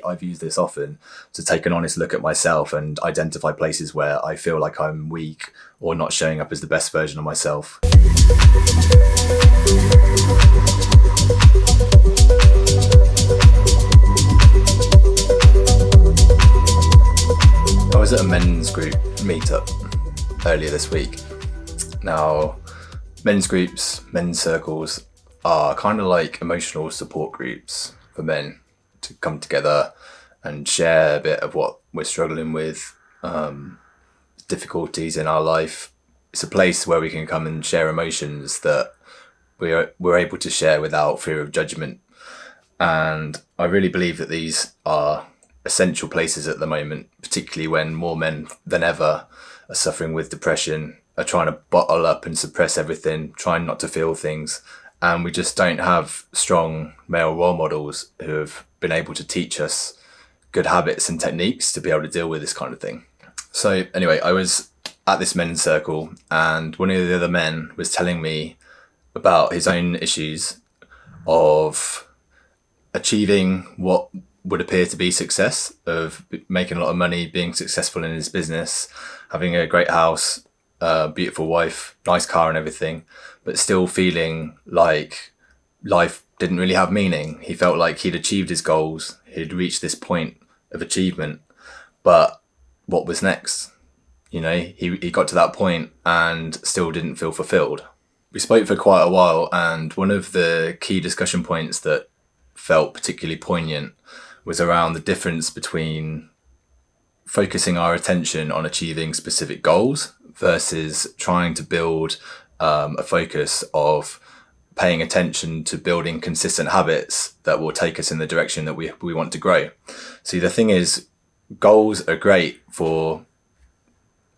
I've used this often to take an honest look at myself and identify places where I feel like I'm weak or not showing up as the best version of myself. I was at a men's group meetup earlier this week. Now, men's groups, men's circles are kind of like emotional support groups for men to come together and share a bit of what we're struggling with, difficulties in our life. It's a place where we can come and share emotions that we're able to share without fear of judgment. And I really believe that these are essential places at the moment, particularly when more men than ever are suffering with depression, are trying to bottle up and suppress everything, trying not to feel things. And we just don't have strong male role models who have been able to teach us good habits and techniques to be able to deal with this kind of thing. So anyway, I was at this men's circle and one of the other men was telling me about his own issues of achieving what would appear to be success, of making a lot of money, being successful in his business, having a great house, a beautiful wife, nice car and everything, but still feeling like life didn't really have meaning. He felt like he'd achieved his goals, he'd reached this point of achievement, but what was next? You know, he got to that point and still didn't feel fulfilled. We spoke for quite a while, and one of the key discussion points that felt particularly poignant was around the difference between focusing our attention on achieving specific goals versus trying to build a focus of paying attention to building consistent habits that will take us in the direction that we want to grow. See, the thing is, goals are great for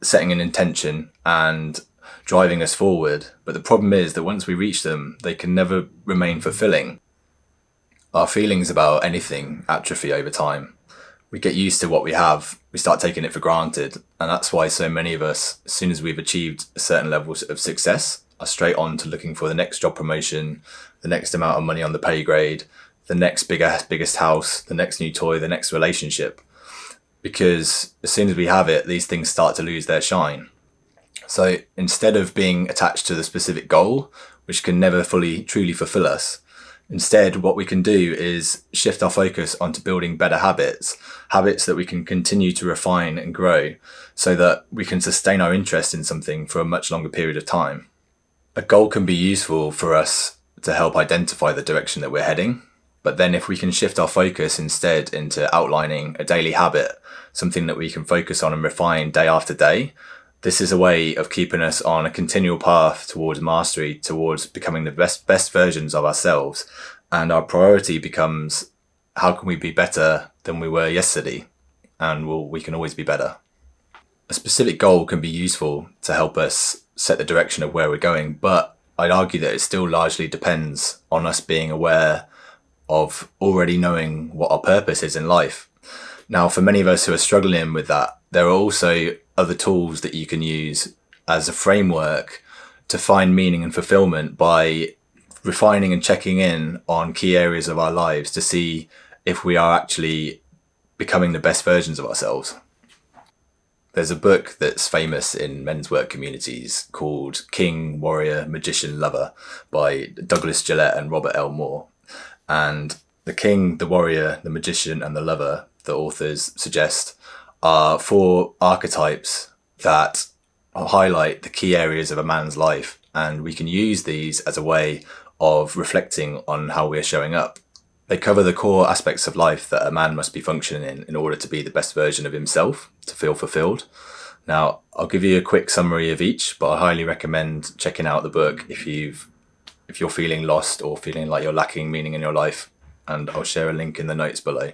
setting an intention and driving us forward, but the problem is that once we reach them, they can never remain fulfilling. Our feelings about anything atrophy over time. We get used to what we have, we start taking it for granted, and that's why so many of us, as soon as we've achieved a certain level of success, are straight on to looking for the next job promotion, the next amount of money on the pay grade, the next biggest house, the next new toy, the next relationship. Because as soon as we have it, these things start to lose their shine. So instead of being attached to the specific goal, which can never truly fulfill us, instead, what we can do is shift our focus onto building better habits that we can continue to refine and grow so that we can sustain our interest in something for a much longer period of time. A goal can be useful for us to help identify the direction that we're heading. But then if we can shift our focus instead into outlining a daily habit, something that we can focus on and refine day after day, this is a way of keeping us on a continual path towards mastery, towards becoming the best versions of ourselves. And our priority becomes, how can we be better than we were yesterday? And we can always be better. A specific goal can be useful to help us set the direction of where we're going, but I'd argue that it still largely depends on us being aware of already knowing what our purpose is in life. Now, for many of us who are struggling with that, there are also other tools that you can use as a framework to find meaning and fulfillment by refining and checking in on key areas of our lives to see if we are actually becoming the best versions of ourselves. There's a book that's famous in men's work communities called King, Warrior, Magician, Lover by Douglas Gillette and Robert L. Moore. And the king, the warrior, the magician, and the lover, the authors suggest, are 4 archetypes that highlight the key areas of a man's life. And we can use these as a way of reflecting on how we're showing up. They cover the core aspects of life that a man must be functioning in order to be the best version of himself, to feel fulfilled. Now, I'll give you a quick summary of each, but I highly recommend checking out the book if you're feeling lost or feeling like you're lacking meaning in your life, and I'll share a link in the notes below.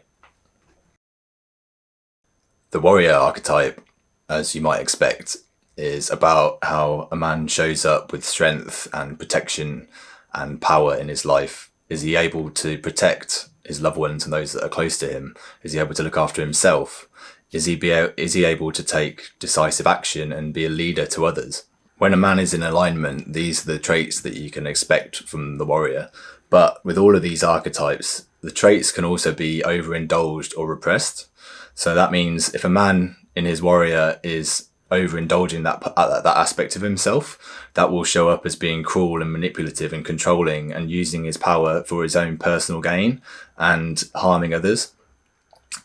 The warrior archetype, as you might expect, is about how a man shows up with strength and protection and power in his life. Is he able to protect his loved ones and those that are close to him? Is he able to look after himself? Is he able to take decisive action and be a leader to others? When a man is in alignment, these are the traits that you can expect from the warrior. But with all of these archetypes, the traits can also be overindulged or repressed. So that means if a man in his warrior is overindulging that aspect of himself, that will show up as being cruel and manipulative and controlling and using his power for his own personal gain and harming others.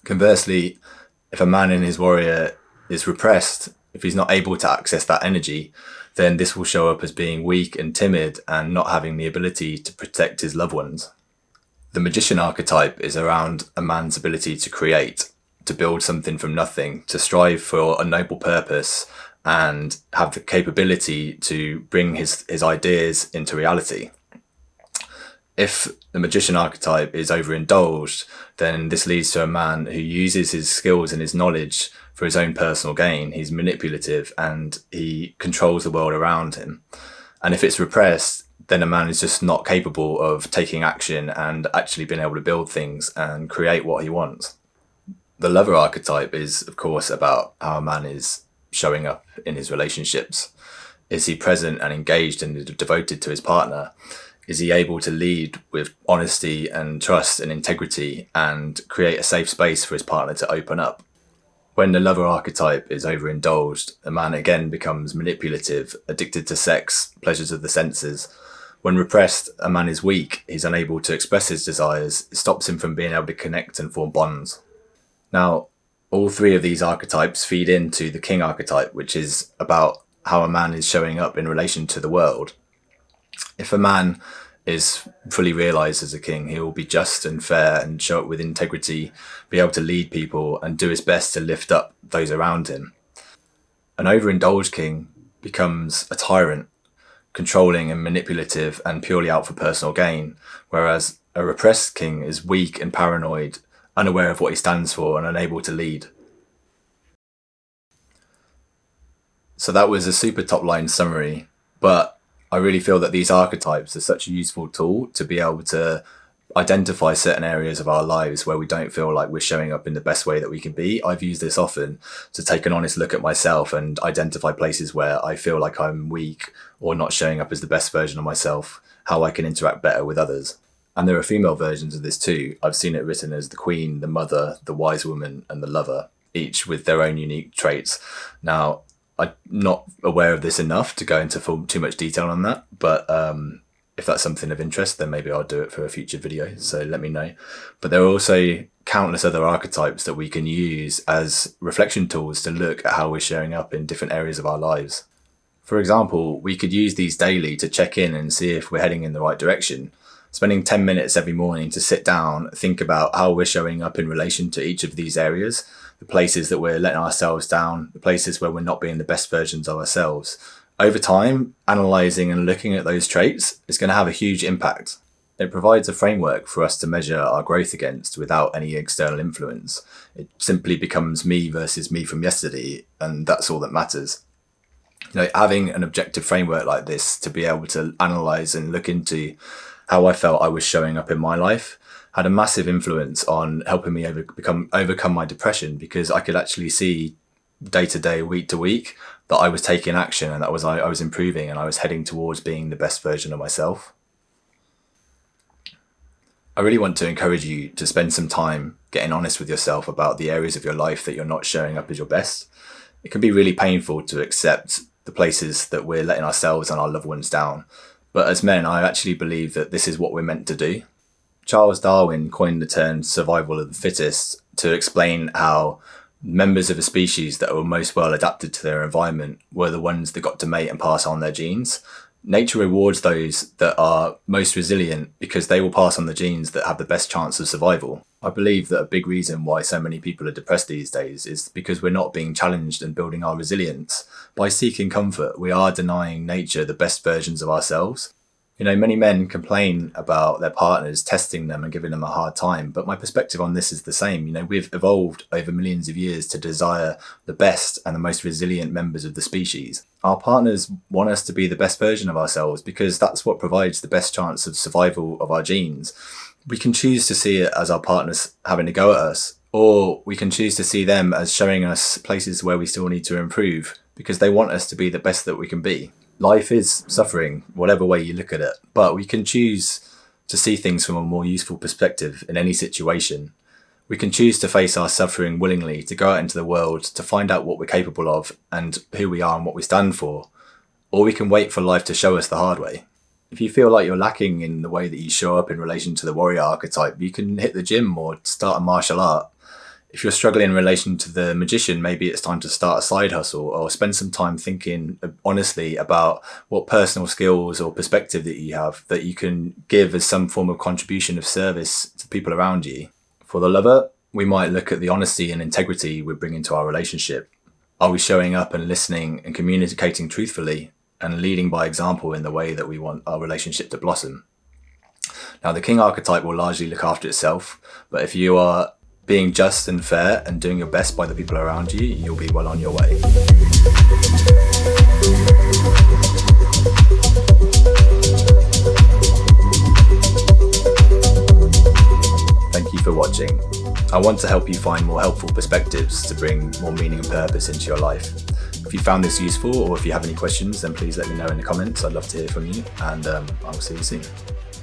Conversely, if a man in his warrior is repressed, if he's not able to access that energy, then this will show up as being weak and timid and not having the ability to protect his loved ones. The magician archetype is around a man's ability to create, to build something from nothing, to strive for a noble purpose and have the capability to bring his ideas into reality. If the magician archetype is overindulged, then this leads to a man who uses his skills and his knowledge for his own personal gain. He's manipulative and he controls the world around him. And if it's repressed, then a man is just not capable of taking action and actually being able to build things and create what he wants. The lover archetype is, of course, about how a man is showing up in his relationships. Is he present and engaged and devoted to his partner? Is he able to lead with honesty and trust and integrity and create a safe space for his partner to open up? When the lover archetype is overindulged, a man again becomes manipulative, addicted to sex, pleasures of the senses. When repressed, a man is weak, he's unable to express his desires, it stops him from being able to connect and form bonds. Now, all three of these archetypes feed into the king archetype, which is about how a man is showing up in relation to the world. If a man is fully realized as a king, he will be just and fair and show up with integrity, be able to lead people and do his best to lift up those around him. An overindulged king becomes a tyrant, controlling and manipulative and purely out for personal gain, whereas a repressed king is weak and paranoid, unaware of what he stands for and unable to lead. So that was a super top line summary, but I really feel that these archetypes are such a useful tool to be able to identify certain areas of our lives where we don't feel like we're showing up in the best way that we can be. I've used this often to take an honest look at myself and identify places where I feel like I'm weak or not showing up as the best version of myself, how I can interact better with others. And there are female versions of this too. I've seen it written as the queen, the mother, the wise woman, and the lover, each with their own unique traits. Now, I'm not aware of this enough to go into too much detail on that, but if that's something of interest, then maybe I'll do it for a future video, so let me know. But there are also countless other archetypes that we can use as reflection tools to look at how we're showing up in different areas of our lives. For example, we could use these daily to check in and see if we're heading in the right direction. Spending 10 minutes every morning to sit down, think about how we're showing up in relation to each of these areas, the places that we're letting ourselves down, the places where we're not being the best versions of ourselves. Over time, analysing and looking at those traits is going to have a huge impact. It provides a framework for us to measure our growth against without any external influence. It simply becomes me versus me from yesterday, and that's all that matters. Having an objective framework like this to be able to analyse and look into how I felt I was showing up in my life had a massive influence on helping me overcome my depression, because I could actually see day to day, week to week, that I was taking action and that I was improving and I was heading towards being the best version of myself. I really want to encourage you to spend some time getting honest with yourself about the areas of your life that you're not showing up as your best. It can be really painful to accept the places that we're letting ourselves and our loved ones down. But as men, I actually believe that this is what we're meant to do. Charles Darwin coined the term survival of the fittest to explain how members of a species that were most well adapted to their environment were the ones that got to mate and pass on their genes. Nature rewards those that are most resilient because they will pass on the genes that have the best chance of survival. I believe that a big reason why so many people are depressed these days is because we're not being challenged and building our resilience. By seeking comfort, we are denying nature the best versions of ourselves. Many men complain about their partners testing them and giving them a hard time, but my perspective on this is the same. We've evolved over millions of years to desire the best and the most resilient members of the species. Our partners want us to be the best version of ourselves because that's what provides the best chance of survival of our genes. We can choose to see it as our partners having a go at us, or we can choose to see them as showing us places where we still need to improve because they want us to be the best that we can be. Life is suffering, whatever way you look at it, but we can choose to see things from a more useful perspective in any situation. We can choose to face our suffering willingly, to go out into the world, to find out what we're capable of and who we are and what we stand for. Or we can wait for life to show us the hard way. If you feel like you're lacking in the way that you show up in relation to the warrior archetype, you can hit the gym or start a martial art. If you're struggling in relation to the magician, maybe it's time to start a side hustle or spend some time thinking honestly about what personal skills or perspective that you have that you can give as some form of contribution of service to people around you. For the lover, we might look at the honesty and integrity we bring into our relationship. Are we showing up and listening and communicating truthfully and leading by example in the way that we want our relationship to blossom? Now, the king archetype will largely look after itself, but if you are being just and fair and doing your best by the people around you, you'll be well on your way. Thank you for watching. I want to help you find more helpful perspectives to bring more meaning and purpose into your life. If you found this useful or if you have any questions, then please let me know in the comments. I'd love to hear from you, and I will see you soon.